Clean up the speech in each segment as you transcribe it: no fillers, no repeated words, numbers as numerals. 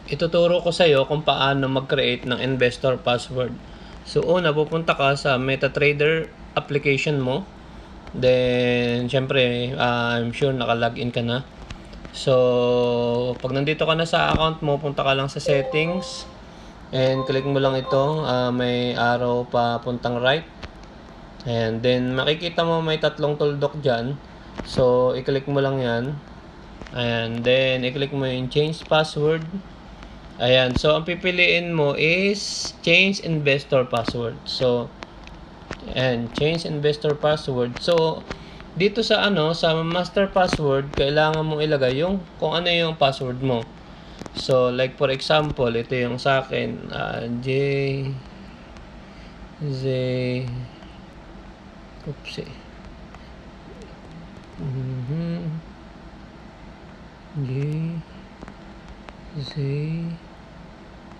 Ituturo ko sa iyo kung paano mag-create ng investor password. So una, pupunta ka sa MetaTrader application mo. Then syempre, I'm sure naka-login ka na. So pag nandito ka na sa account mo, punta ka lang sa settings and click mo lang ito, may arrow pa puntang right. And then makikita mo may tatlong tuldok dyan. So i-click mo lang yan. And then i-click mo yung change password. Ayan, so ang pipiliin mo is change investor password. So, and change investor password. So, dito sa sa master password, kailangan mong ilagay yung kung ano yung password mo. So, like for example, ito yung sa akin, oops.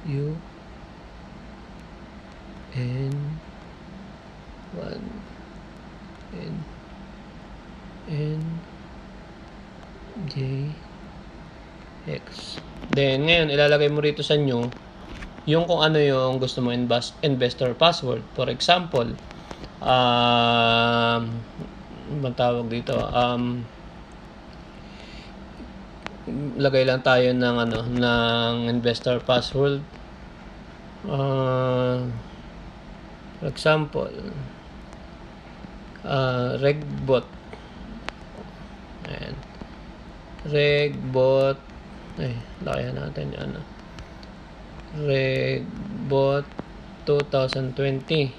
U N 1 N J X. Then ngayon ilalagay mo rito sa new yung kung ano yung gusto mo investor password. For example, tawag dito, lagay lang tayo ng ng investor password. For example, regbot. Ayan. Regbot. Lakayan natin yan. Regbot 2020.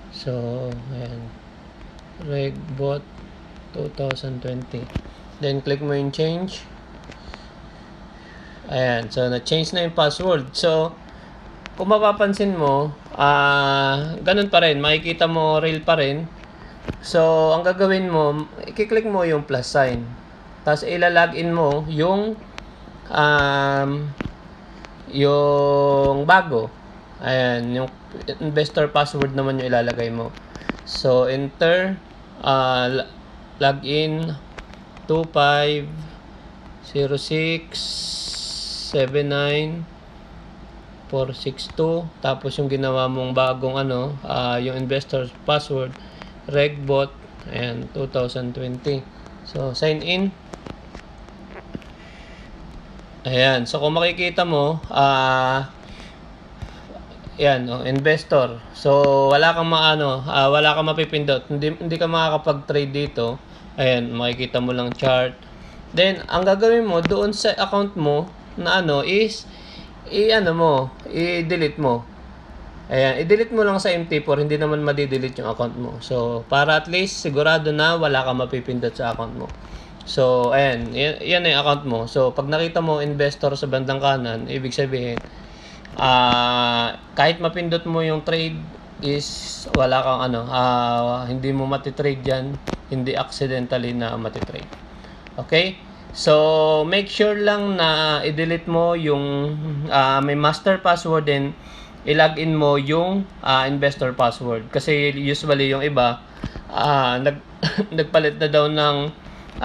So, ayan. Regbot 2020. Then, click mo yung change. Ayan. So, na-change na yung password. So, kung mapapansin mo, ganun pa rin. Makikita mo real pa rin. So, ang gagawin mo, i-click mo yung plus sign. Tapos, ilalagin mo yung bago. Ayan, yung investor password naman yung ilalagay mo. So, enter, login 2506462. Tapos yung ginawa mong bagong yung investor password, regbot, ayan, 2020. So, sign in. Ayan. So, kung makikita mo, yan, investor. So, wala kang wala kang mapipindot. Hindi ka makakapag-trade dito. Ayan, makikita mo lang chart. Then, ang gagawin mo doon sa account mo na is i-delete mo. Ayan, i-delete mo lang sa MT4, hindi naman madi-delete yung account mo. So, para at least sigurado na wala kang mapipindot sa account mo. So, ayan, yan yung account mo. So, pag nakita mo investor sa bandang kanan, ibig sabihin, kahit mapindot mo yung trade is wala kang hindi mo matitrade yan, hindi accidentally na matitrade. Okay? So, make sure lang na i-delete mo yung may master password din, i-login mo yung investor password. Kasi usually yung iba, nagpalit na daw ng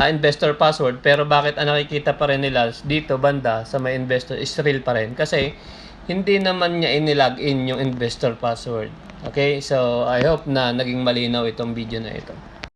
investor password, pero bakit nakikita pa rin nila dito banda sa may investor is real pa rin? Kasi hindi naman niya inilogin yung investor password. Okay? So, I hope na naging malinaw itong video na ito.